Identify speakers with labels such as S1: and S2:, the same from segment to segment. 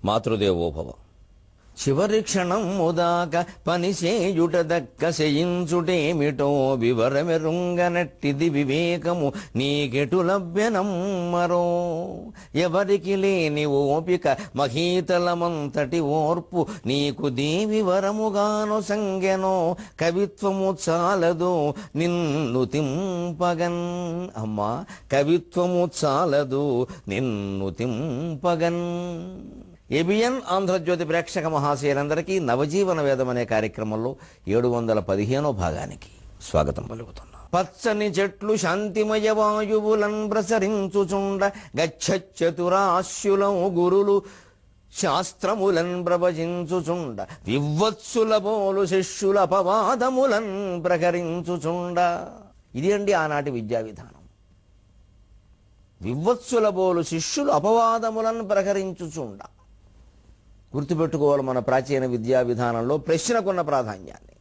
S1: మాతృదేవోభవ. చివరి క్షణముదాక పనిసేయుట దక్క శయించుటేమిటో వివరమెరుంగనట్టిది వివేకము నీకెటు లభ్యనమ్మరో. ఎవరికి లేని ఓపిక మహీతలమంతటి ఓర్పు నీకు దేవి వరముగాను సంగెనో. కవిత్వము చాలదు నిన్ను తింపగన్. అమ్మా, కవిత్వము చాలదు నిన్ను తింపగన్. ఏబిఎన్ ఆంధ్రజ్యోతి ప్రేక్షక మహాశయులందరికీ నవజీవన వేదం అనే కార్యక్రమంలో 715వ భాగానికి స్వాగతం పలుకుతున్నాం. పచ్చని చెట్లు శాంతిమయ వాయువులన్ ప్రసరించుచుండ గచ్చచతురాస్యులం గురులు శాస్త్రములన్ ప్రవచించుచుండ వివత్సుల బోలు శిష్యుల అపవాదములన్ ప్రకరించుచుండ. ఇది అండి ఆనాటి విద్యా విధానం. వివత్సుల బోలు శిష్యులు అపవాదములను ప్రకరించుచుండ. గుర్తుపెట్టుకోవాలి, మన ప్రాచీన విద్యా విధానంలో ప్రశ్నకున్న ప్రాధాన్యాన్ని.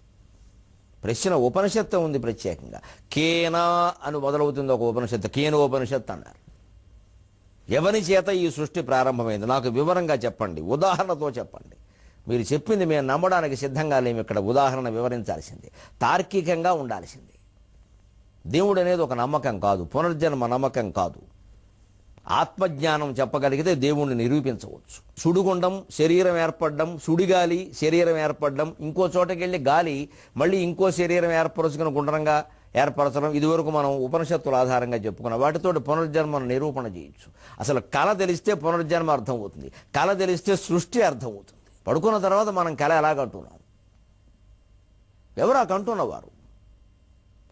S1: ప్రశ్న ఉపనిషత్తు ఉంది ప్రత్యేకంగా. కేనా అని మొదలవుతుంది ఒక ఉపనిషత్తు. కేను ఉపనిషత్తు అన్నారు. ఎవరి చేత ఈ సృష్టి ప్రారంభమైంది నాకు వివరంగా చెప్పండి, ఉదాహరణతో చెప్పండి. మీరు చెప్పింది మేము నమ్మడానికి సిద్ధంగా లేము. ఇక్కడ ఉదాహరణ వివరించాల్సింది, తార్కికంగా ఉండాల్సింది. దేవుడు అనేది ఒక నమ్మకం కాదు, పునర్జన్మ నమ్మకం కాదు. ఆత్మజ్ఞానం చెప్పగలిగితే దేవుణ్ణి నిరూపించవచ్చు. సుడిగుండం శరీరం ఏర్పడడం, సుడిగాలి శరీరం ఏర్పడడం, ఇంకో చోటకెళ్ళి గాలి మళ్ళీ ఇంకో శరీరం ఏర్పరచుకుని గుండ్రంగా ఏర్పరచడం, ఇదివరకు మనం ఉపనిషత్తుల ఆధారంగా చెప్పుకున్నాం. వాటితో పునర్జన్మను నిరూపణ చేయొచ్చు. అసలు కళ తెలిస్తే పునర్జన్మ అర్థమవుతుంది, కళ తెలిస్తే సృష్టి అర్థమవుతుంది. పడుకున్న తర్వాత మనం కళ ఎలా కంటున్నాం? ఎవరా కంటున్నవారు?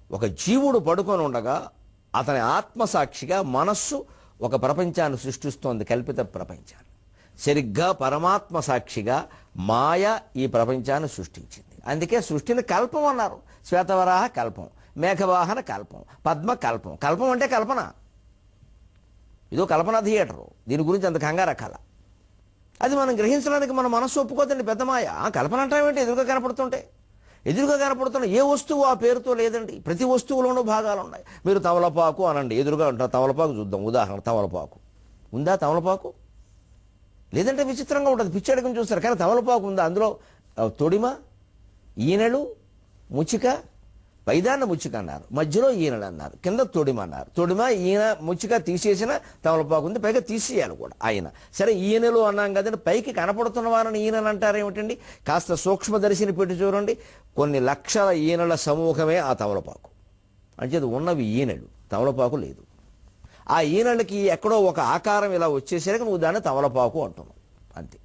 S1: ఒక జీవుడు పడుకొని ఉండగా అతని ఆత్మసాక్షిగా మనస్సు ఒక ప్రపంచాన్ని సృష్టిస్తోంది, కల్పిత ప్రపంచాన్ని. సరిగ్గా పరమాత్మ సాక్షిగా మాయ ఈ ప్రపంచాన్ని సృష్టించింది. అందుకే సృష్టిని కల్పం అన్నారు. శ్వేతవరాహ కల్పం, మేఘవాహన కల్పం, పద్మ కల్పం. కల్పం అంటే కల్పన. ఇదో కల్పన థియేటరు. దీని గురించి అంత కంగారు రకాల. అది మనం గ్రహించడానికి మన మనస్సు ఒప్పుకోదండి. పెద్ద మాయ. కల్పన అంటామేంటి? ఎదురుగా కనపడుతుంటే. ఎదురుగా కనపడుతున్న ఏ వస్తువు ఆ పేరుతో లేదండి. ప్రతి వస్తువులోనూ భాగాలు ఉన్నాయి. మీరు తమలపాకు అనండి, ఎదురుగా ఉంటారు. తమలపాకు చూద్దాం ఉదాహరణ. తమలపాకు ఉందా? తమలపాకు లేదంటే విచిత్రంగా ఉంటుంది, పిచ్చడికం చూస్తారు. కానీ తమలపాకు ఉందా? అందులో తొడిమ, ఈనెలు, ముచ్చిక, పైదాన్న ముచ్చిక అన్నారు, మధ్యలో ఈనెలు అన్నారు, కింద తొడిమ అన్నారు. తొడిమ ఈయన ముచ్చిక తీసేసిన తమలపాకు ఉంది, పైగా తీసేయాలి కూడా ఆయన. సరే, ఈయనలు అన్నాం కదండి. పైకి కనపడుతున్న వారిని ఈయనలు అంటారు ఏమిటండి? కాస్త సూక్ష్మదర్శిని పెట్టి చూడండి, కొన్ని లక్షల ఈనెల సమూహమే ఆ తమలపాకు. అంటే ఉన్నవి ఈనెలు, తమలపాకు లేదు. ఆ ఈనెలకి ఎక్కడో ఒక ఆకారం ఇలా వచ్చేసరికి నువ్వు దాన్ని తమలపాకు అంటున్నావు, అంతే.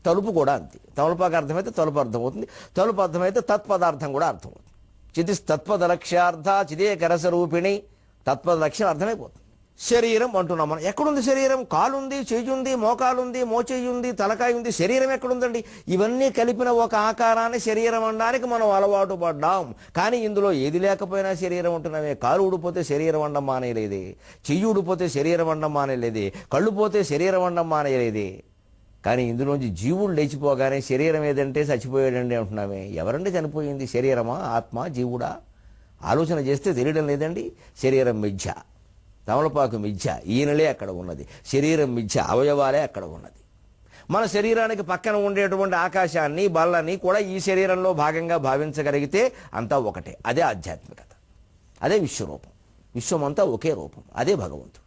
S1: తలుపు కూడా అంతే. తమలపాకు అర్థమైతే తలుపు అర్థమవుతుంది, తలుపు అర్థమైతే తత్పదార్థం కూడా అర్థమవుతుంది. చితి తత్పద లక్ష్యార్థ చిదేక రసరూపిణి. తత్పద లక్ష్యం అర్థమైపోతుంది. శరీరం అంటున్నాం మనం. ఎక్కడుంది శరీరం? కాలుంది, చెయ్యుంది, మోకాలుంది, మోచెయ్యుంది, తలకాయ ఉంది. శరీరం ఎక్కడుందండి? ఇవన్నీ కలిపిన ఒక ఆకారాన్ని శరీరం అనడానికి మనం అలవాటు పడ్డాం. కానీ ఇందులో ఏది లేకపోయినా శరీరం ఉంటున్నామే. కాలు ఊడిపోతే శరీరం అండం మానేయలేదే, చెయ్యి ఊడిపోతే శరీరం అండం మానేయలేదే, కళ్ళు పోతే శరీరం అండం మానేయలేదే. కానీ ఇందులోంచి జీవుడు లేచిపోగానే శరీరం ఏదంటే చచ్చిపోయాడండి అంటున్నామే. ఎవరండి చనిపోయింది? శరీరమా, ఆత్మ, జీవుడా? ఆలోచన చేస్తే తెలియడం లేదండి. శరీరం మిథ్య, తమలపాకు మిథ్య, ఈయనలే అక్కడ ఉన్నది. శరీరం మిథ్య, అవయవాలే అక్కడ ఉన్నది. మన శరీరానికి పక్కన ఉండేటువంటి ఆకాశాన్ని, బల్లని కూడా ఈ శరీరంలో భాగంగా భావించగలిగితే అంతా ఒకటే. అదే ఆధ్యాత్మికత, అదే విశ్వరూపం. విశ్వమంతా ఒకే రూపం, అదే భగవంతుడు.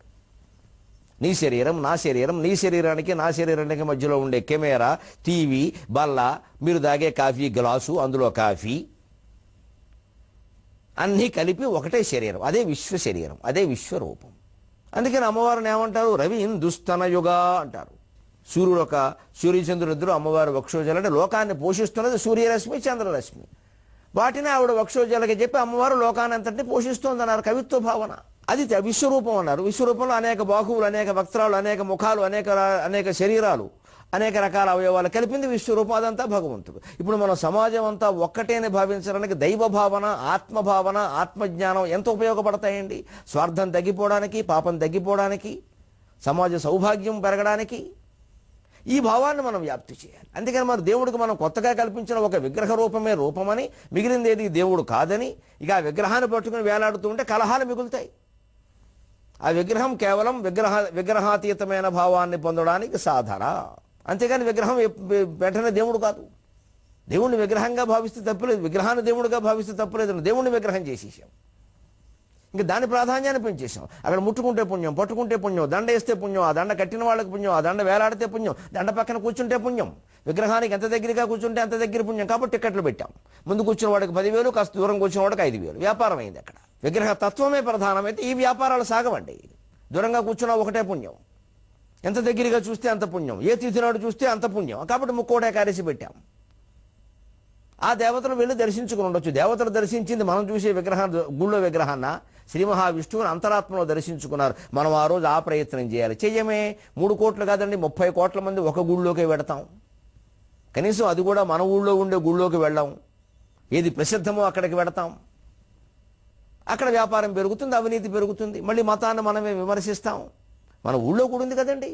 S1: నీ శరీరం, నా శరీరం, నీ శరీరానికి నా శరీరానికి మధ్యలో ఉండే కెమెరా, టీవీ, బల్ల, మీరు తాగే కాఫీ గ్లాసు, అందులో కాఫీ, అన్నీ కలిపి ఒకటే శరీరం. అదే విశ్వ శరీరం, అదే విశ్వరూపం. అందుకని అమ్మవారిని ఏమంటారు? రవి దుస్తనయుగా అంటారు. సూర్యచంద్రుడిద్దరు అమ్మవారి వక్షోజాలు. అంటే లోకాన్ని పోషిస్తున్నది సూర్యరశ్మి, చంద్రరశ్మి. వాటిని ఆవిడ వక్షోజాలకి చెప్పి అమ్మవారు లోకాన్ని అంతటిని పోషిస్తోందన్నారు. కవిత్వ భావన. అది విశ్వరూపం అన్నారు. విశ్వరూపంలో అనేక బాహువులు, అనేక వక్త్రాలు, అనేక ముఖాలు, అనేక శరీరాలు, అనేక రకాల అవయవాలు కలిపింది విశ్వరూపం. అదంతా భగవంతుడు. ఇప్పుడు మన సమాజం అంతా ఒక్కటేనే భావించడానికి దైవ భావన, ఆత్మభావన, ఆత్మజ్ఞానం ఎంత ఉపయోగపడతాయండి? స్వార్థం తగ్గిపోవడానికి, పాపం తగ్గిపోవడానికి, సమాజ సౌభాగ్యం పెరగడానికి ఈ భావాన్ని మనం వ్యాప్తి చేయాలి. అందుకని మన దేవుడికి మనం కొత్తగా కల్పించిన ఒక విగ్రహ రూపమే రూపమని, మిగిలిందేది దేవుడు కాదని, ఇక ఆ విగ్రహాన్ని పట్టుకుని వేలాడుతూ ఉంటే కలహాలు మిగులుతాయి. ఆ విగ్రహం కేవలం విగ్రహాతీతమైన భావాన్ని పొందడానికి సాధన. అంతేగాని విగ్రహం వెంటనే దేవుడు కాదు. దేవుణ్ణి విగ్రహంగా భావిస్తే తప్పులేదు, విగ్రహాన్ని దేవుడిగా భావిస్తే తప్పులేదు. దేవుణ్ణి విగ్రహం చేసేసాం, ఇంకా దాని ప్రాధాన్యాన్ని పెంచేసాం. అక్కడ ముట్టుకుంటే పుణ్యం, పట్టుకుంటే పుణ్యం, దండ వేస్తే పుణ్యం, ఆ దండ కట్టిన వాళ్ళకి పుణ్యం, ఆ దండ వేలాడితే పుణ్యం, దండ పక్కన కూర్చుంటే పుణ్యం, విగ్రహానికి ఎంత దగ్గరగా కూర్చుంటే అంత దగ్గర పుణ్యం. కాబట్టి టికెట్లు పెట్టాం. ముందు కూర్చున్న వాడికి 10,000, కాస్త దూరం కూర్చున్న వాడికి 5,000. వ్యాపారం అయింది. అక్కడ విగ్రహ తత్వమే ప్రధానమైతే ఈ వ్యాపారాలు సాగవండి. దూరంగా కూర్చున్నా ఒకటే పుణ్యం, ఎంత దగ్గరగా చూస్తే అంత పుణ్యం, ఏ తిథినాడు చూస్తే అంత పుణ్యం. కాబట్టి ముక్కోటే కారేసి పెట్టాం. ఆ దేవతలు వెళ్ళి దర్శించుకుని ఉండొచ్చు. దేవతలు దర్శించింది మనం చూసే విగ్రహాన్ని, గుళ్ళో విగ్రహాన్న శ్రీ మహావిష్ణువుని అంతరాత్మలో దర్శించుకున్నారు. మనం ఆ రోజు ఆ ప్రయత్నం చేయాలి. చెయ్యమే. 3 కోట్లు కాదండి, 30 కోట్ల మంది ఒక గుళ్ళోకి వెడతాం. కనీసం అది కూడా మన ఊళ్ళో ఉండే గుళ్ళోకి వెళ్ళాం. ఏది ప్రసిద్ధమో అక్కడికి వెడతాం. అక్కడ వ్యాపారం పెరుగుతుంది, అవినీతి పెరుగుతుంది. మళ్ళీ మతాన్ని మనమే విమర్శిస్తాం. మన ఊళ్ళో కూడా ఉంది కదండి,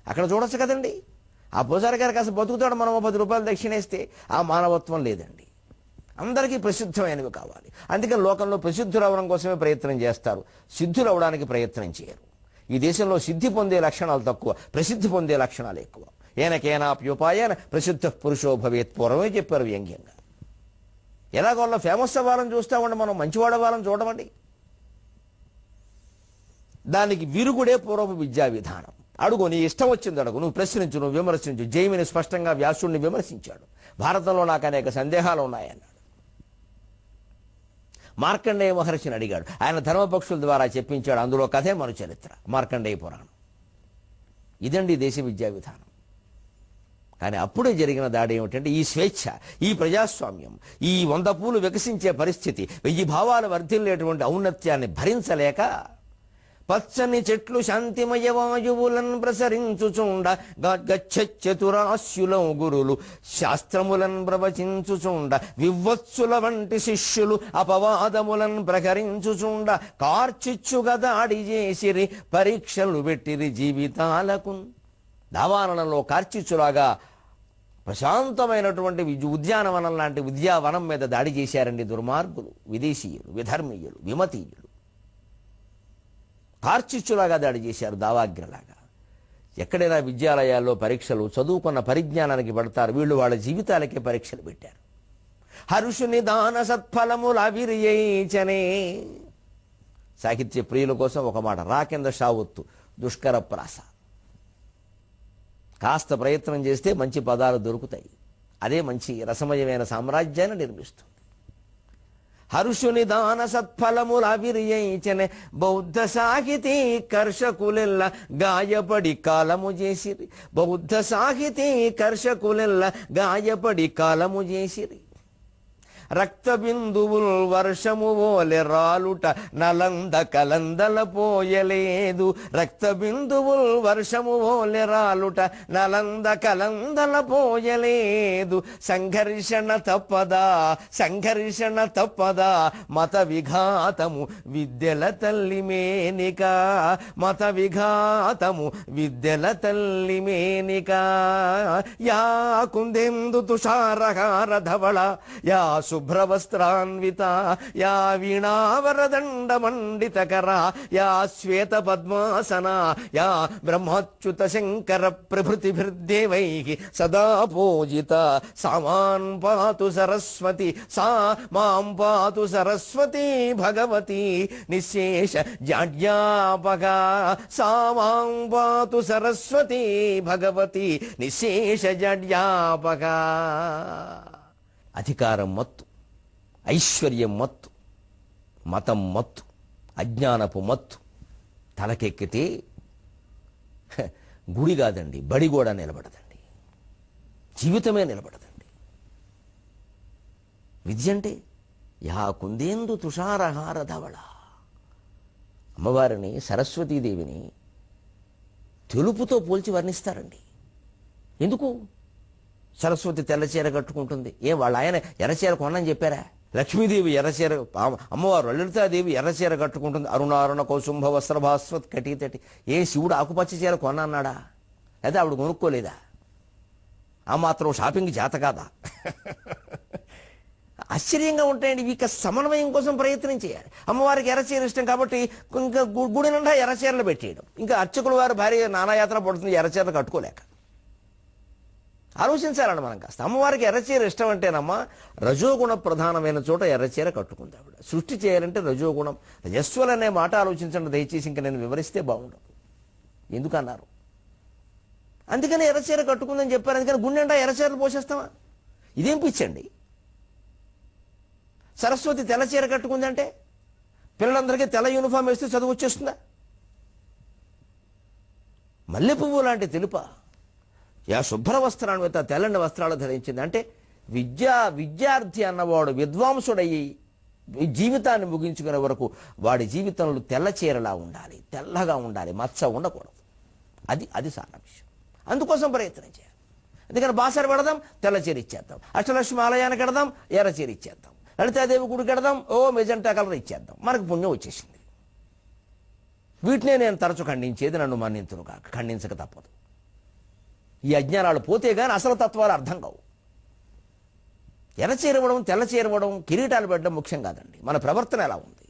S1: అక్కడ చూడొచ్చు కదండి. ఆ పూజారి గారికి అసలు బతుకుతాడు, మనం 10 రూపాయలు దక్షిణేస్తే ఆ మానవత్వం లేదండి. అందరికీ ప్రసిద్ధమైనవి కావాలి. అందుకని లోకంలో ప్రసిద్ధులు అవడం కోసమే ప్రయత్నం చేస్తారు, సిద్ధులు అవడానికి ప్రయత్నం చేయరు. ఈ దేశంలో సిద్ధి పొందే లక్షణాలు తక్కువ, ప్రసిద్ధి పొందే లక్షణాలు ఎక్కువ. ఏనకేనాప్యుపాయన ప్రసిద్ధ పురుషో భవేత్ పూర్వమే చెప్పారు వ్యంగ్యంగా. ఎలాగోళ్ళ ఫేమస్ అవ్వాలని చూస్తామండి, మనం మంచివాడవ్వాలని చూడమండి. దానికి విరుగుడే పూర్వపు విద్యా విధానం. అడుగు, నీ ఇష్టం వచ్చింది అడుగు, నువ్వు ప్రశ్నించు, నువ్వు విమర్శించు. జైమిని స్పష్టంగా వ్యాసుడిని విమర్శించాడు. భారతంలో నాకు అనేక సందేహాలు ఉన్నాయన్నాడు. మార్కండేయ మహర్షిని అడిగాడు, ఆయన ధర్మపక్షుల ద్వారా చెప్పించాడు. అందులో కథే మన చరిత్ర, మార్కండేయ పురాణం. ఇదండి దేశ విద్యా విధానం. కానీ అప్పుడే జరిగిన దాడి ఏమిటంటే ఈ స్వేచ్ఛ, ఈ ప్రజాస్వామ్యం, ఈ 100 పూలు వికసించే పరిస్థితి, 1000 భావాలు వర్ధిల్లేటువంటి ఔన్నత్యాన్ని భరించలేక పచ్చని చెట్లు శాంతిమయ వాయువులను ప్రసరించుచుండ గచ్చతురాస్యుల గురులు శాస్త్రములను ప్రవచించుచుండ వివత్సుల వంటి శిష్యులు అపవాదములను ప్రకరించుచుండ కార్చిచ్చుగా దాడి చేసిరి పరీక్షలు పెట్టిరి జీవితాలకు. దావాననంలో కార్చిచ్చులాగా ప్రశాంతమైనటువంటి ఉద్యానవనం లాంటి విద్యావనం మీద దాడి చేశారండి దుర్మార్గులు, విదేశీయులు, విధర్మీయులు, విమతీయులు. కార్చిచ్చులాగా దాడి చేశారు, దావాగ్రలాగా. ఎక్కడైనా విద్యాలయాల్లో పరీక్షలు చదువుకున్న పరిజ్ఞానానికి పడతారు, వీళ్ళు వాళ్ళ జీవితాలకే పరీక్షలు పెట్టారు. హర్షుని దాన సత్ఫలములు అవిరియచనే. సాహిత్య ప్రియుల కోసం ఒక మాట, రా కింద షావొత్తు, దుష్కర ప్రాస. కాస్త ప్రయత్నం చేస్తే మంచి పదాలు దొరుకుతాయి. అదే మంచి రసమయమైన సామ్రాజ్యాన్ని నిర్మిస్తుంది. హర్షుని దాన సత్ఫలముల అవిరియచనే బౌద్ధ సాహితీ కర్షకులెల్ల గాయపడి కాలము చేసిరి. బౌద్ధ సాహితీ కర్షకులెల్ల గాయపడి కాలము చేసిరి. రక్త బిందువుల్ వర్షము ఓలె రాలుట నలంద కలందల పోయలేదు. రక్త బిందువుల్ వర్షము ఓలె రాలుట నలంద కలందల పోయలేదు. సంఘర్షణ తప్పదా, సంఘర్షణ తప్పదా, మత విఘాతము విద్యల తల్లి మేనిక. మత విఘాతము విద్యల తల్లి మేనిక. యా కుందెందు తుషారహార ధవళ, యా శుభ్రవస్త్రాన్విత, యా వీణావరదండ మండితకర, యా శ్వేత పద్మాసన, యా బ్రహ్మాచ్యుత శంకర ప్రభృతిభిర్దేవైః సదా పూజిత. సామాన్ పాతు సరస్వతి, సా మాం పాతు సరస్వతి భగవతి నిశేష జాడ్యాపక. సా మాం పాతు సరస్వతి భగవతి నిశేష జాడ్యాపక. అధికారం మత్తు, ఐశ్వర్యం మత్తు, మతం మత్తు, అజ్ఞానపు మత్తు తలకెక్కితే గుడి కాదండి, బడి కూడా నిలబడదండి, జీవితమే నిలబడదండి. విద్య అంటే యా కుందేందు తుషారహార ధవళ. అమ్మవారిని, సరస్వతీదేవిని తెలుపుతో పోల్చి వర్ణిస్తారండి. ఎందుకు? సరస్వతి తెల్లచీర కట్టుకుంటుంది. వాళ్ళ ఆయన ఎర్రచీర కొనని చెప్పారా? లక్ష్మీదేవి ఎర్రచీర, అమ్మవారు లలితాదేవి ఎర్రచీర కట్టుకుంటుంది. అరుణారుణ కౌసుంభ వస్త్రభాస్వత్ కటీతటి. శివుడు ఆకుపచ్చ చీర కొనన్నాడా? లేదా ఆవిడ కొనుక్కోలేదా? ఆ మాత్రం షాపింగ్ చేత కాదా? ఆశ్చర్యంగా ఉంటాయండి. ఇక సమన్వయం కోసం ప్రయత్నం చేయాలి. అమ్మవారికి ఎర్రచీర ఇష్టం కాబట్టి ఇంకా గుడి నిండా ఎర్రచీరలు పెట్టేయడం. ఇంకా అర్చకుల వారి భార్య నానాయాత్ర పడుతుంది ఎర్రచీరలు కట్టుకోలేక. ఆలోచించాలండి మనం కాస్త. అమ్మవారికి ఎర్రచీర ఇష్టం అంటేనమ్మా రజోగుణ ప్రధానమైన చోట ఎర్రచీర కట్టుకుంది ఆవిడ. సృష్టి చేయాలంటే రజోగుణం, రజస్వలు అనే మాట ఆలోచించండి దయచేసి. ఇంకా నేను వివరిస్తే బాగుండదు, ఎందుకన్నారు. అందుకని ఎర్రచీర కట్టుకుందని చెప్పారు. అందుకని గుండెండా ఎర్రచీరలు పోసేస్తామా? ఇదేం పిచ్చండి. సరస్వతి తెల్ల చీర కట్టుకుందంటే పిల్లలందరికీ తెల్ల యూనిఫామ్ వేస్తే చదువు వచ్చేస్తుందా? మల్లె పువ్వు లాంటి తెలుప శుభ్ర వస్త్రాన్విత తెల్లని వస్త్రాలు ధరించింది అంటే విద్యార్థి అన్నవాడు విద్వాంసుడయ్యి జీవితాన్ని ముగించుకునే వరకు వాడి జీవితంలో తెల్ల చీరలా ఉండాలి, తెల్లగా ఉండాలి, మచ్చ ఉండకూడదు. అది సార విషయం. అందుకోసం ప్రయత్నం చేయాలి. అందుకని బాసర పెడదాం, తెల్ల చీర ఇచ్చేద్దాం. అష్టలక్ష్మి ఆలయానికి కడదాం, ఎర్ర చీర ఇచ్చేద్దాం. లలితాదేవి గుడికి కడదాం, మెజెంటా కలర్ ఇచ్చేద్దాం. మనకు పుణ్యం వచ్చేసింది. వీటినే నేను తరచు ఖండించేది, నన్ను మన్నింతును కాక, ఖండించక తప్పదు. ఈ అజ్ఞానాలు పోతే గాని అసలు తత్వాలు అర్థం కావు. ఎర్ర చేరవడం, తెల్ల చేరవడం, కిరీటాలు పెట్టడం ముఖ్యం కాదండి. మన ప్రవర్తన ఎలా ఉంది,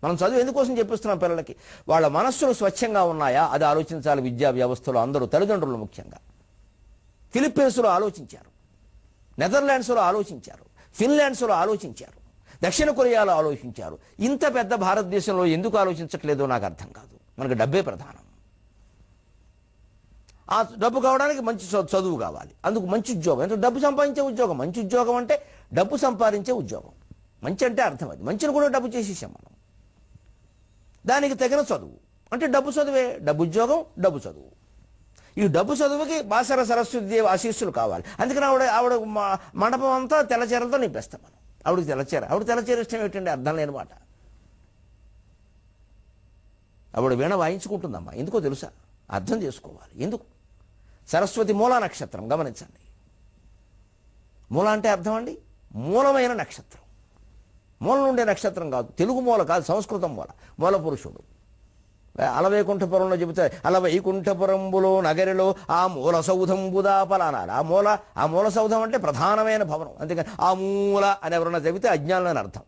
S1: మనం చదువు ఎందుకోసం చెప్పిస్తున్నాం పిల్లలకి? వాళ్ళ మనస్సులు స్వచ్ఛంగా ఉన్నాయా అది ఆలోచించాలి. విద్యా వ్యవస్థలో అందరూ తల్లిదండ్రులు ముఖ్యంగా ఫిలిప్పీన్స్లో ఆలోచించారు, నెదర్లాండ్స్లో ఆలోచించారు, ఫిన్లాండ్స్లో ఆలోచించారు, దక్షిణ కొరియాలో ఆలోచించారు. ఇంత పెద్ద భారతదేశంలో ఎందుకు ఆలోచించట్లేదో నాకు అర్థం కాదు. మనకు డబ్బే ప్రధానం. ఆ డబ్బు కావడానికి మంచి చదువు కావాలి, అందుకు మంచి ఉద్యోగం. అంటే డబ్బు సంపాదించే ఉద్యోగం. మంచి ఉద్యోగం అంటే డబ్బు సంపాదించే ఉద్యోగం. మంచి అంటే అర్థం అది. మంచిని కూడా డబ్బు చేసేసాం మనం. దానికి తగిన చదువు అంటే డబ్బు చదువే. డబ్బు ఉద్యోగం, డబ్బు చదువు. ఈ డబ్బు చదువుకి బాసర సరస్వతి దేవి ఆశీస్సులు కావాలి. అందుకని ఆవిడ మండపం అంతా తెల్లచీరలతో నింపేస్తాం మనం. ఆవిడకి తెల్లచీర ఇష్టం ఏంటంటే అర్థం లేని మాట. ఆవిడ వీణ వాయించుకుంటుందమ్మా. ఎందుకో తెలుసా? అర్థం చేసుకోవాలి ఎందుకు. సరస్వతి మూలా నక్షత్రం గమనించండి. మూల అంటే అర్థం అండి, మూలమైన నక్షత్రం. మూల ఉండే నక్షత్రం కాదు, తెలుగు మూల కాదు, సంస్కృతం మూల. మూల పురుషుడు. అలవైకుంఠపురంలో చెబితే అలవైకుంఠపురంబులో నగరిలో ఆ మూల సౌధంబుదాపల అనాలి. ఆ మూల సౌధం అంటే ప్రధానమైన భవనం. అందుకని ఆ మూల అని ఎవరన్నా చెబితే అజ్ఞానం అర్థం.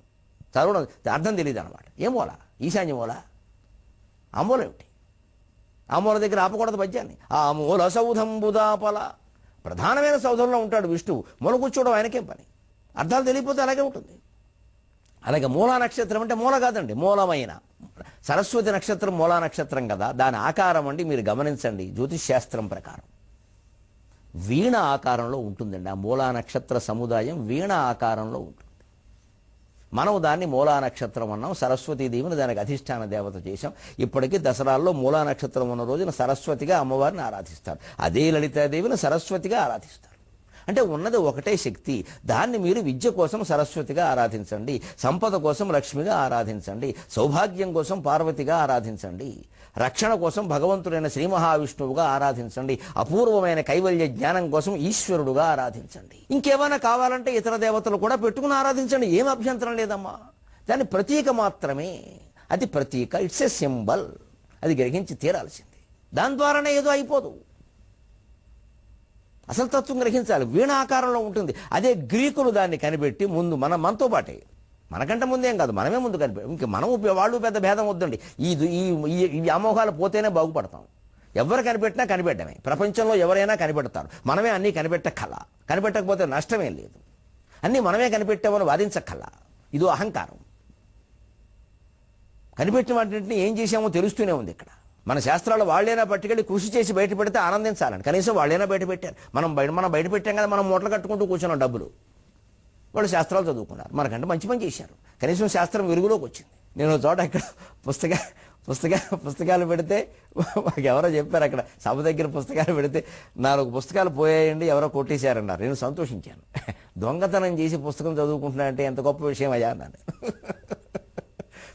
S1: చదవడం అర్థం తెలియదు అనమాట. ఏ మూల? ఈశాన్య మూల. ఆ మూల ఏమిటి? ఆ మూల దగ్గర ఆపకూడదు పద్యాన్ని. ఆ మూల సౌధంబుదాపల, ప్రధానమైన సౌధంలో ఉంటాడు విష్ణువు. మూల కూర్చోవడం ఆయనకేం పని? అర్థాలు తెలియకపోతే అలాగే ఉంటుంది. అలాగే మూలా నక్షత్రం అంటే మూల కాదండి, మూలమైన. సరస్వతి నక్షత్రం మూలా నక్షత్రం కదా, దాని ఆకారం అండి మీరు గమనించండి. జ్యోతిష్ శాస్త్రం ప్రకారం వీణ ఆకారంలో ఉంటుందండి. ఆ మూలా నక్షత్ర సముదాయం వీణ ఆకారంలో ఉంటుంది. మనం దాన్ని మూలా నక్షత్రం అన్నాం. సరస్వతీదేవిని దానికి అధిష్టాన దేవత చేశాం. ఇప్పటికీ దసరాల్లో మూలా నక్షత్రం ఉన్న రోజున సరస్వతిగా అమ్మవారిని ఆరాధిస్తారు. అదే లలితాదేవిని సరస్వతిగా ఆరాధిస్తారు. అంటే ఉన్నది ఒకటే శక్తి. దాన్ని మీరు విద్య కోసం సరస్వతిగా ఆరాధించండి, సంపద కోసం లక్ష్మిగా ఆరాధించండి, సౌభాగ్యం కోసం పార్వతిగా ఆరాధించండి, రక్షణ కోసం భగవంతుడైన శ్రీ మహావిష్ణువుగా ఆరాధించండి, అపూర్వమైన కైవల్య జ్ఞానం కోసం ఈశ్వరుడుగా ఆరాధించండి. ఇంకేమైనా కావాలంటే ఇతర దేవతలు కూడా పెట్టుకుని ఆరాధించండి, ఏం అభ్యంతరం లేదమ్మా. దాని ప్రతీక మాత్రమే. అది ప్రతీక, ఇట్స్ ఎ సింబల్. అది గ్రహించి తీరాల్సింది. దాని ద్వారానే ఏదో అయిపోదు. అసలు తత్వం గ్రహించాలి. వీణ ఆకారంలో ఉంటుంది. అదే గ్రీకులు దాన్ని కనిపెట్టి ముందు మనతో పాటే, మనకంటే ముందేం కాదు, మనమే ముందు కనిపెట్టి, ఇంక మనం వాళ్ళు పెద్ద భేదం వద్దండి. ఈ అమోఘాలు పోతేనే బాగుపడతాం. ఎవరు కనిపెట్టినా కనిపెట్టమే. ప్రపంచంలో ఎవరైనా కనిపెడతారు. మనమే అన్నీ కనిపెట్టక్కల. కనిపెట్టకపోతే నష్టమేం లేదు. అన్నీ మనమే కనిపెట్టామని వాదించక్కల. ఇదో అహంకారం. కనిపెట్టిన వాటిని ఏం చేశామో తెలుస్తూనే ఉంది. ఇక్కడ మన శాస్త్రాలు వాళ్ళైనా పట్టుకెళ్ళి కృషి చేసి బయట పెడితే ఆనందించాలని. కనీసం వాళ్ళైనా బయట పెట్టారు. మనం బయట పెట్టాం కదా, మనం మూటలు కట్టుకుంటూ కూర్చున్నాం డబ్బులు. వాళ్ళు శాస్త్రాలు చదువుకున్నారు, మనకంటే మంచి పని చేశారు. కనీసం శాస్త్రం వెలుగులోకి వచ్చింది. నేను చోట ఇక్కడ పుస్తకాలు పెడితే మాకు ఎవరో చెప్పారు, అక్కడ సభ దగ్గర పుస్తకాలు పెడితే 4 పుస్తకాలు పోయాయండి, ఎవరో కొట్టేశారన్నారు. నేను సంతోషించాను. దొంగతనం చేసి పుస్తకం చదువుకుంటున్నానంటే ఎంత గొప్ప విషయం అయ్యా అన్నాను.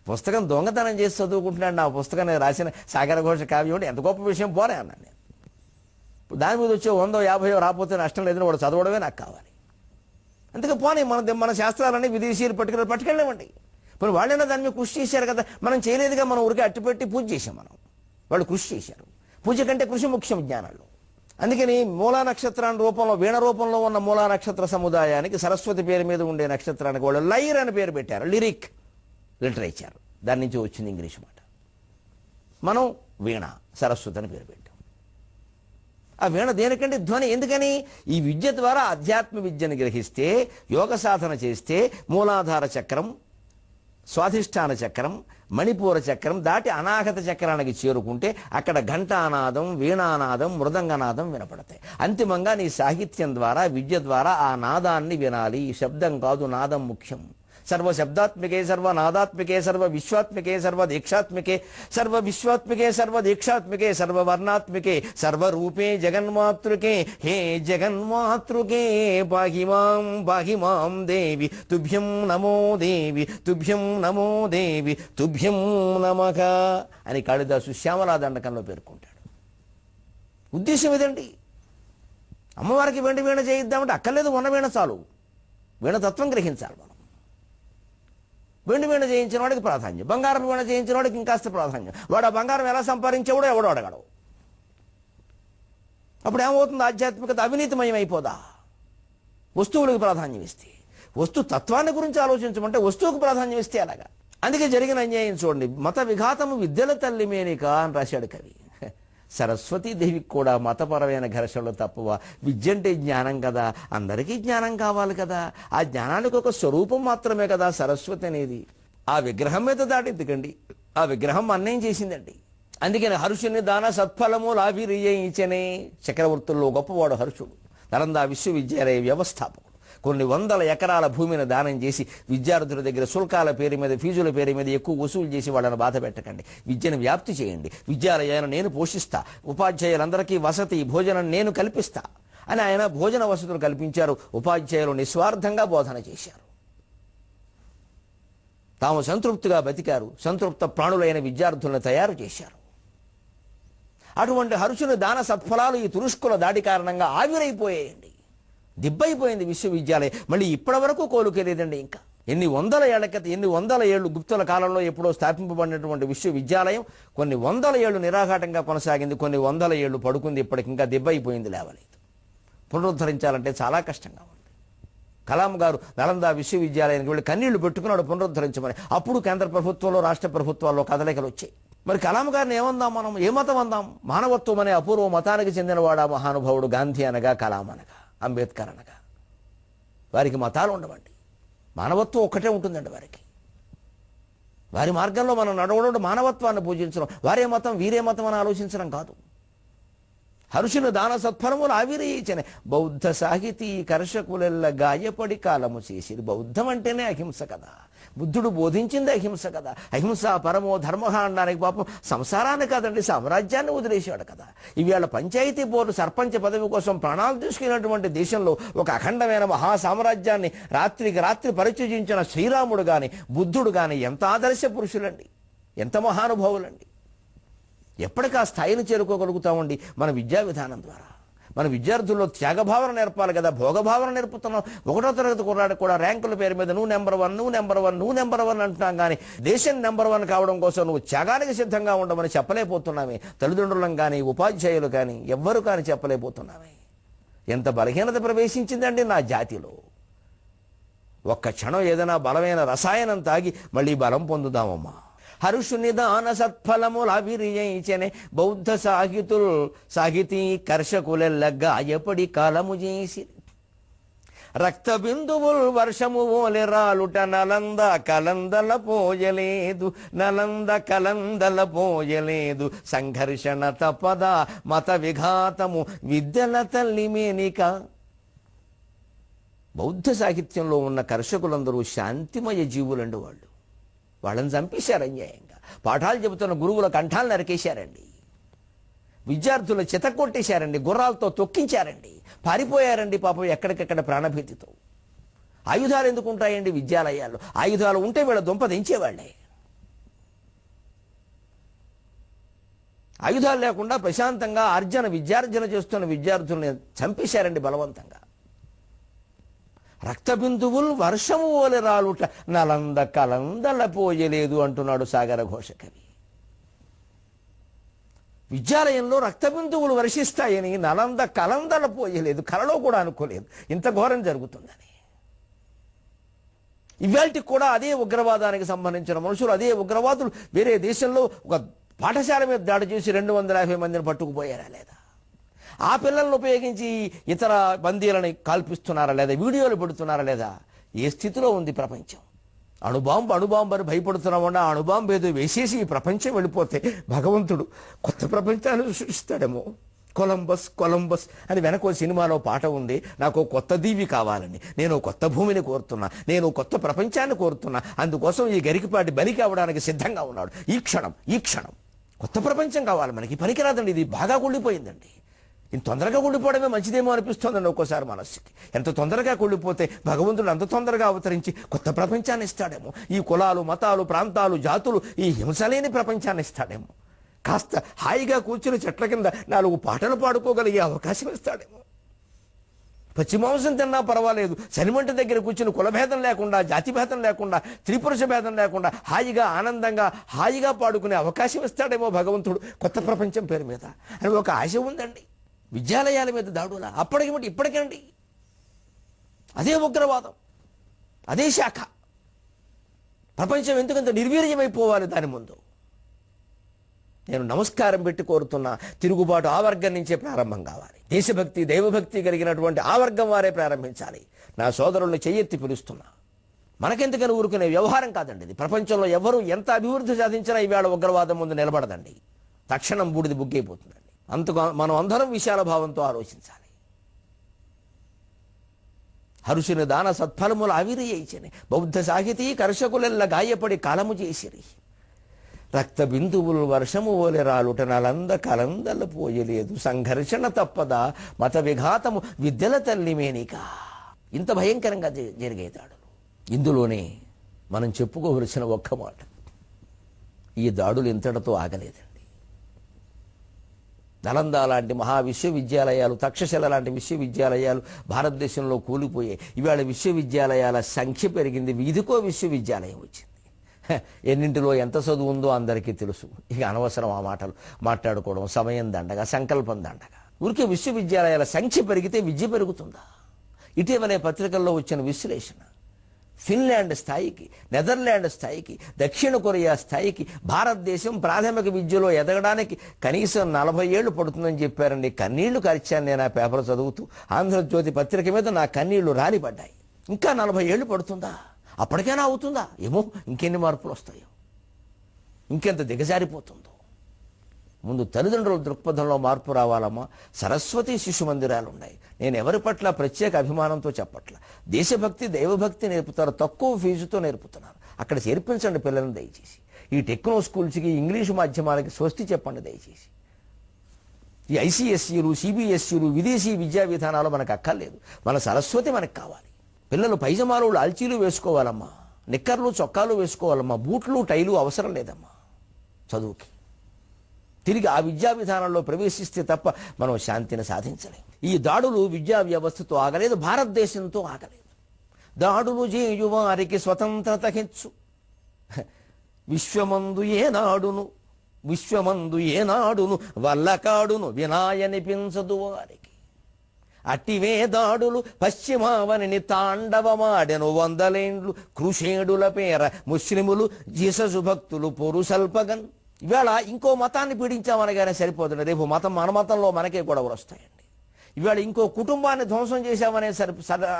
S1: పుస్తకం దొంగతనం చేసి చదువుకుంటున్నాడు, నా పుస్తకాన్ని రాసిన సాగర ఘోష కావ్యం అంటే ఎంత గొప్ప విషయం పోరే అన్నాను నేను. దాని మీద వచ్చే 100, 50 రాకపోతే నష్టం లేదని వాడు చదవడమే నాకు కావాలి. అందుకే పోనీ మన శాస్త్రాలన్నీ విదేశీయులు పట్టుకెళ్ళలేమండి. ఇప్పుడు వాళ్ళైనా దాని మీద కృషి చేశారు కదా, మనం చేయలేదుగా. మనం ఊరికే అట్టుపెట్టి పూజ చేశాం. వాళ్ళు కృషి చేశారు. పూజ కంటే కృషి ముఖ్యం జ్ఞానాల్లో. అందుకని మూలా నక్షత్రాన్ని రూపంలో, వీణ రూపంలో ఉన్న మూలా నక్షత్ర సముదాయానికి సరస్వతి పేరు మీద ఉండే నక్షత్రానికి వాళ్ళు లైర్ అని పేరు పెట్టారు. లిరిక్, లిటరేచర్, దాని నుంచి వచ్చింది ఇంగ్లీష్ మాట. మనం వీణ, సరస్వతి అని పేరు పెట్టాం. ఆ వీణ దేనికంటే ధ్వని. ఎందుకని? ఈ విద్య ద్వారా అధ్యాత్మ విద్యను గ్రహిస్తే, యోగ సాధన చేస్తే మూలాధార చక్రం, స్వాధిష్టాన చక్రం, మణిపూర చక్రం దాటి అనాహత చక్రానికి చేరుకుంటే అక్కడ ఘంటానాదం, వీణానాదం, మృదంగనాదం వినపడతాయి. అంతిమంగా నీ సాహిత్యం ద్వారా, విద్య ద్వారా ఆ నాదాన్ని వినాలి. శబ్దం కాదు, నాదం ముఖ్యం. సర్వ శబ్దాత్మికే, సర్వ నాదాత్మికే, సర్వ విశ్వాత్మికే, సర్వ దీక్షాత్మికే, సర్వ విశ్వాత్మికే, సర్వ దీక్షాత్మికే, సర్వ వర్ణాత్మికే, సర్వరూపే జగన్మాతృకే. హే జగన్మాతృకే పాహి మాం దేవి, తుభ్యం నమో దేవి, తుభ్యం నమో దేవి, తుభ్యం నమః అని కాళిదాసు శ్యామలా దండకంలో పేర్కొంటాడు. ఉద్దేశం ఇదండి. అమ్మవారికి వెండి వీణ చేయిద్దామంటే అక్కర్లేదు, ఉన్న వీణ చాలు. వీణ తత్వం గ్రహించాలి మనం. వెండి వీణ చేయించిన వాడికి ప్రాధాన్యం, బంగారం వీణ చేయించిన వాడికి ఇంకాస్త ప్రాధాన్యం. వాడు ఆ బంగారం ఎలా సంపాదించేవాడో ఎవడో అడగడు. అప్పుడు ఏమవుతుంది? ఆధ్యాత్మికత అవినీతిమయం అయిపోదా? వస్తువులకు ప్రాధాన్యం ఇస్తే, వస్తు తత్వాన్ని గురించి ఆలోచించమంటే వస్తువుకు ప్రాధాన్యం ఇస్తే అలాగా. అందుకే జరిగిన అన్యాయం చూడండి. మత విఘాతము విద్యల తల్లి మేనిక అని రాశాడు కవి. సరస్వతీదేవికి కూడా మతపరమైన ఘర్షణలు తప్పవ. విద్య అంటే జ్ఞానం కదా, అందరికీ జ్ఞానం కావాలి కదా. ఆ జ్ఞానానికి ఒక స్వరూపం మాత్రమే కదా సరస్వతి అనేది. ఆ విగ్రహం మీద దాటెత్తుకండి, ఆ విగ్రహం అన్నేం చేసిందండి. అందుకని హర్షుని దాన సత్ఫలము లాభిరియచనే. చక్రవర్తుల్లో గొప్పవాడు హర్షుడు, నలంద విశ్వవిద్యాలయ వ్యవస్థాపకుడు. కొన్ని వందల ఎకరాల భూమిని దానం చేసి విద్యార్థుల దగ్గర శుల్కాల పేరు మీద, ఫీజుల పేరు మీద ఎక్కువ వసూలు చేసి వాళ్ళని బాధ పెట్టకండి. విద్యను వ్యాప్తి చేయండి. విద్యాలయాలను నేను పోషిస్తా, ఉపాధ్యాయులందరికీ వసతి భోజనం నేను కల్పిస్తా అని ఆయన భోజన వసతులు కల్పించారు. ఉపాధ్యాయులు నిస్వార్థంగా బోధన చేశారు. తాము సంతృప్తిగా బతికారు. సంతృప్త ప్రాణులైన విద్యార్థులను తయారు చేశారు. అటువంటి హర్షుని దాన సత్ఫలాలు ఈ తురుష్కుల దాడి కారణంగా ఆవిరైపోయాయండి. దిబ్బైపోయింది విశ్వవిద్యాలయం. మళ్ళీ ఇప్పటి వరకు కోలుకెలేదండి. ఇంకా ఎన్ని వందల ఏళ్ల క్రితం, ఎన్ని వందల ఏళ్ళు గుప్తుల కాలంలో ఎప్పుడో స్థాపింపబడినటువంటి విశ్వవిద్యాలయం కొన్ని వందల ఏళ్లు నిరాఘాటంగా కొనసాగింది. కొన్ని వందల ఏళ్లు పడుకుంది. ఇప్పటికి ఇంకా దిబ్బైపోయింది, లేవలేదు. పునరుద్ధరించాలంటే చాలా కష్టంగా ఉంది. కలాం గారు నలంద విశ్వవిద్యాలయానికి వెళ్ళి కన్నీళ్లు పెట్టుకున్నాడు పునరుద్ధరించమని. అప్పుడు కేంద్ర ప్రభుత్వంలో, రాష్ట్ర ప్రభుత్వాల్లో కదలికలు వచ్చాయి. మరి కలాం గారిని ఏమందాం మనం? ఏ మతం అందాం? మానవత్వం అనే అపూర్వ మతానికి చెందినవాడా మహానుభావుడు గాంధీ అనగా, కలాం అనగా, అంబేద్కర్ అనగా. వారికి మతాలు ఉండవండి, మానవత్వం ఒక్కటే ఉంటుందండి వారికి. వారి మార్గంలో మనం నడవడం, మానవత్వాన్ని పూజించడం, వారే మతం వీరే మతం అని ఆలోచించడం కాదు. హర్షుని దాన సత్ఫలములు ఆవిరయించనే. బౌద్ధ సాహితీ కర్షకులెల్ల గాయపడి కాలము చేసిరి. బౌద్ధం అంటేనే అహింస కదా. బుద్ధుడు బోధించింది అహింస కదా. అహింస పరమో ధర్మ అనడానికి పాపం సంసారాన్ని కాదండి, సామ్రాజ్యాన్ని వదిలేశాడు కదా. ఇవాళ పంచాయతీ బోర్డు సర్పంచ్ పదవి కోసం ప్రాణాలు తీసుకున్నటువంటి దేశంలో ఒక అఖండమైన మహా సామ్రాజ్యాన్ని రాత్రికి రాత్రి పరిచయించిన శ్రీరాముడు గాని, బుద్ధుడు గాని ఎంత ఆదర్శ పురుషులండి, ఎంత మహానుభావులండి. ఎప్పటికీ ఆ స్థాయిని చేరుకోగలుగుతామండి మన విద్యా విధానం ద్వారా. మన విద్యార్థుల్లో త్యాగభావన నేర్పాలి కదా. భోగభావన నేర్పుతున్నాం. 1వ తరగతి కుర్రాడు కూడా ర్యాంకుల పేరు మీద నువ్వు నెంబర్ 1, నువ్వు నెంబర్ 1, నువ్వు నెంబర్ 1 అంటున్నాం. కానీ దేశం నెంబర్ 1 కావడం కోసం నువ్వు త్యాగానికి సిద్ధంగా ఉండమని చెప్పలేకపోతున్నామే. తల్లిదండ్రులం కానీ, ఉపాధ్యాయులు కానీ, ఎవ్వరు కానీ చెప్పలేకపోతున్నామే. ఎంత బలహీనత ప్రవేశించిందండి నా జాతిలో. ఒక్క క్షణం ఏదైనా బలమైన రసాయనం తాగి మళ్ళీ బలం పొందుదామమ్మా. హర్షుని దాన సత్ఫలములు అవిరియచనే. బౌద్ధ సాహితీ కర్షకులెల్ల గాయపడి కాలము చేసి. రక్త బిందువుల్ వర్షము ఓలె రాలుట నలంద కలందల పోయలేదు, నలంద కలందల పోయలేదు. సంఘర్షణ తపద మత విఘాతము విద్యల తల్లి మేనిక. బౌద్ధ సాహిత్యంలో ఉన్న కర్షకులందరూ శాంతిమయ జీవులండి. వాళ్ళని చంపేశారు అన్యాయంగా. పాఠాలు చెబుతున్న గురువుల కంఠాలు నరికేశారండి. విద్యార్థులు చితకొట్టేశారండి, గుర్రాలతో తొక్కించారండి, పారిపోయారండి పాపం ఎక్కడికెక్కడ ప్రాణభీతితో. ఆయుధాలు ఎందుకు ఉంటాయండి విద్యాలయాల్లో? ఆయుధాలు ఉంటే వీళ్ళ దుంప దించేవాళ్లే. ఆయుధాలు లేకుండా ప్రశాంతంగా విద్యార్జన చేస్తున్న విద్యార్థుల్ని చంపేశారండి బలవంతంగా. రక్తబిందువులు వర్షము ఓలె రాలుట నలంద కలందల పోయలేదు అంటున్నాడు సాగర ఘోష కవి. విద్యాలయంలో రక్తబిందువులు వర్షిస్తాయని నలంద కలందల పోయలేదు. కలలో కూడా అనుకోలేదు ఇంత ఘోరం జరుగుతుందని. ఇవాళకి కూడా అదే ఉగ్రవాదానికి సంబంధించిన మనుషులు, అదే ఉగ్రవాదులు వేరే దేశంలో ఒక పాఠశాల మీద దాడి చేసి 250 మందిని పట్టుకుపోయారా లేదా? ఆ పిల్లలను ఉపయోగించి ఇతర బందీలని కాల్పిస్తున్నారా లేదా, వీడియోలు పెడుతున్నారా లేదా? ఏ స్థితిలో ఉంది ప్రపంచం? అణుబాంబు అని భయపడుతున్నామన్నా అణుబాంబు ఏదో వేసేసి ఈ ప్రపంచం వెళ్ళిపోతే భగవంతుడు కొత్త ప్రపంచాన్ని సృష్టిస్తాడేమో. కొలంబస్ అని వెనకో సినిమాలో పాట ఉంది, నాకు కొత్త దీవి కావాలని, నేను కొత్త భూమిని కోరుతున్నా, నేను కొత్త ప్రపంచాన్ని కోరుతున్నా, అందుకోసం ఈ గరికిపాటి బలికి అవ్వడానికి సిద్ధంగా ఉన్నాడు. ఈ క్షణం కొత్త ప్రపంచం కావాలి మనకి. పనికిరాదండి, ఇది బాగా కుళ్ళిపోయిందండి. ఇంత తొందరగా కుళ్ళిపోవడమే మంచిదేమో అనిపిస్తోందండి ఒక్కోసారి మనస్సుకి. ఎంత తొందరగా కుళ్ళిపోతే భగవంతుడు అంత తొందరగా అవతరించి కొత్త ప్రపంచాన్ని ఇస్తాడేమో. ఈ కులాలు, మతాలు, ప్రాంతాలు, జాతులు, ఈ హింసలేని ప్రపంచాన్ని ఇస్తాడేమో. కాస్త హాయిగా కూర్చుని చెట్ల కింద 4 పాటలు పాడుకోగలిగే అవకాశం ఇస్తాడేమో. పచ్చి మాంసం తిన్నా పర్వాలేదు, చనిమంటి దగ్గర కూర్చుని కులభేదం లేకుండా, జాతిభేదం లేకుండా, త్రిపురుష భేదం లేకుండా హాయిగా ఆనందంగా హాయిగా పాడుకునే అవకాశం ఇస్తాడేమో భగవంతుడు కొత్త ప్రపంచం పేరు మీద అని ఒక ఆశ ఉందండి. విద్యాలయాల మీద దాడులా? అప్పటికేమిటి ఇప్పటికండి అదే ఉగ్రవాదం, అదే శాఖ. ప్రపంచం ఎందుకంత నిర్వీర్యమైపోవాలి దాని ముందు? నేను నమస్కారం పెట్టి కోరుతున్నా, తిరుగుబాటు ఆ వర్గం నుంచే ప్రారంభం కావాలి. దేశభక్తి, దైవభక్తి కలిగినటువంటి ఆ వర్గం వారే ప్రారంభించాలి. నా సోదరుల్ని చెయ్యెత్తి పిలుస్తున్నా. మనకెందుకని ఊరుకునే వ్యవహారం కాదండి ఇది. ప్రపంచంలో ఎవరు ఎంత అభివృద్ధి సాధించినా ఈవేళ ఉగ్రవాదం ముందు నిలబడదండి. తక్షణం బూడిది బుగ్గైపోతుందండి. అంతకు మనం అందరం విశాల భావంతో ఆలోచించాలి. హరుషుని దాన సత్ఫలములు ఆవిరి అయిచని, బౌద్ధ సాహితీ కర్షకులెల్ల గాయపడి కాలము చేసిరి. రక్త బిందువులు వర్షము ఓలె రాలుట నలంద కలందల పోయలేదు. సంఘర్షణ తప్పదా మత విఘాతము విద్యల తల్లిమేనిక. ఇంత భయంకరంగా జరిగే దాడులు. ఇందులోనే మనం చెప్పుకోవలసిన ఒక్క మాట, ఈ దాడులు ఇంతటితో ఆగలేదండి. నలంద లాంటి మహావిశ్వవిద్యాలయాలు, తక్షశిల లాంటి విశ్వవిద్యాలయాలు భారతదేశంలో కూలిపోయాయి. ఇవాళ విశ్వవిద్యాలయాల సంఖ్య పెరిగింది. వీధికో విశ్వవిద్యాలయం వచ్చింది. ఎన్నింటిలో ఎంత చదువు ఉందో అందరికీ తెలుసు. ఇక అనవసరం ఆ మాటలు మాట్లాడుకోవడం. సమయం దండగా, సంకల్పం దండగా. ఊరికే విశ్వవిద్యాలయాల సంఖ్య పెరిగితే విద్య పెరుగుతుందా? ఇటీవలే పత్రికల్లో వచ్చిన విశ్లేషణ, ఫిన్లాండ్ స్థాయికి, నెదర్లాండ్ స్థాయికి, దక్షిణ కొరియా స్థాయికి భారతదేశం ప్రాథమిక విద్యలో ఎదగడానికి కనీసం 40 ఏళ్లు పడుతుందని చెప్పారండి. కన్నీళ్లు కార్చాను నేను ఆ పేపర్ చదువుతూ. ఆంధ్రజ్యోతి పత్రిక మీద నా కన్నీళ్లు రాలిపడ్డాయి. ఇంకా 40 ఏళ్లు పడుతుందా? అప్పటికైనా అవుతుందా? ఏమో, ఇంకెన్ని మార్పులు వస్తాయో, ఇంకెంత దిగజారిపోతుందో. ముందు తల్లిదండ్రుల దృక్పథంలో మార్పు రావాలమ్మా. సరస్వతి శిశు మందిరాలు ఉన్నాయి. నేను ఎవరి పట్ల ప్రత్యేక అభిమానంతో చెప్పట్ల. దేశభక్తి, దైవభక్తి నేర్పుతారు, తక్కువ ఫీజుతో నేర్పుతున్నారు. అక్కడ చేర్పించండి పిల్లల్ని దయచేసి. ఈ టెక్నో స్కూల్స్కి, ఇంగ్లీషు మాధ్యమాలకి స్వస్తి చెప్పండి దయచేసి. ఈ ఐసీఎస్సీలు, సిబిఎస్ఈలు, విదేశీ విద్యా విధానాలు మనకు అక్కర్లేదు. మన సరస్వతి మనకు కావాలి. పిల్లలు పైజమాలు, లాల్చీలు వేసుకోవాలమ్మా, నిక్కర్లు, చొక్కాలు వేసుకోవాలమ్మా, బూట్లు, టైలు అవసరం లేదమ్మా చదువుకి. తిరిగి ఆ విద్యా విధానంలో ప్రవేశిస్తే తప్ప మనం శాంతిని సాధించలేం. ఈ దాడులు విద్యా వ్యవస్థతో ఆగలేదు, భారతదేశంతో ఆగలేదు. దాడులు చేయువారికి స్వతంత్రత హెచ్చు, విశ్వమందు ఏనాడును వల్లకాడును వినాయనిపించదు వారికి. అట్టివే దాడులు పశ్చిమావనిని తాండవమాడెను 100 ఏండ్లు. క్రుషేడుల పేర ముస్లిములు, జీససు భక్తులు పొరుసల్పగన్. ఇవాళ ఇంకో మతాన్ని పీడించామనగానే సరిపోతుంది, రేపు మన మతంలో మనకే గొడవలు వస్తాయండి. ఇవాళ ఇంకో కుటుంబాన్ని ధ్వంసం చేశామనే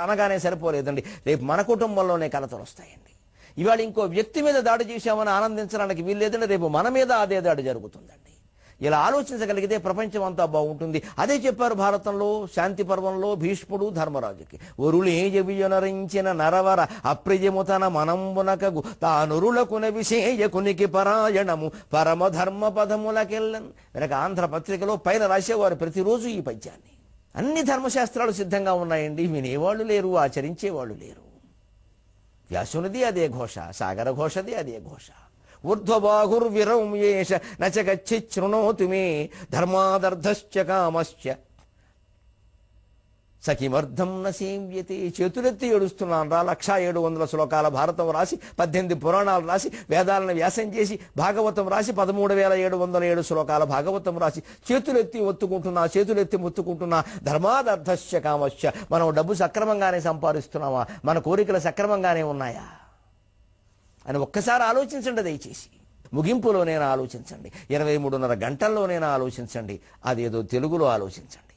S1: అనగానే సరిపోలేదండి, రేపు మన కుటుంబంలోనే కలతలు వస్తాయండి. ఇవాళ ఇంకో వ్యక్తి మీద దాడి చేశామని ఆనందించడానికి వీల్లేదండి, రేపు మన మీద అదే దాడి జరుగుతుందండి. ఇలా ఆలోచించగలిగితే ప్రపంచం అంతా బాగుంటుంది. అదే చెప్పారు భారతంలో శాంతి పర్వంలో భీష్ముడు ధర్మరాజుకి. ఒరుళేజవియనరించిన నరవర అప్రియముతన మనంబునకగు తానురులకున విషేయకునికి పరాయణము పరమధర్మ పదములకెళ్ళన్. వెనక ఆంధ్ర పత్రికలో పైన రాసేవారు ప్రతిరోజు ఈ పద్యాన్ని. అన్ని ధర్మశాస్త్రాలు సిద్ధంగా ఉన్నాయండి, వినేవాళ్ళు లేరు, ఆచరించేవాళ్ళు లేరు. వ్యాసునిది అదే ఘోష, సాగర ఘోషది అదే ఘోష. ఊర్ధ్వబాహుర్విరౌమ్యేష నచగచ్చి శృణోతు మే ధర్మాదర్ధశ్చ కామశ్చ సఖిమర్థం న సేవ్యతే. చేతులెత్తి ఏడుస్తున్నాను రా. 1700 శ్లోకాల భారతం రాసి, 18 పురాణాలు రాసి, వేదాలను వ్యాసం చేసి, భాగవతం రాసి, 13,707 శ్లోకాల భాగవతం రాసి, చేతులెత్తి మొత్తుకుంటున్నా. ధర్మాదర్ధశ్చ కామశ్చ. మనం డబ్బు సక్రమంగానే సంపాదిస్తున్నామా? మన కోరికలు సక్రమంగానే ఉన్నాయా అని ఒక్కసారి ఆలోచించండి దయచేసి. ముగింపులోనైనా ఆలోచించండి, 23:30 గంటల్లోనైనా ఆలోచించండి, అదేదో తెలుగులో ఆలోచించండి.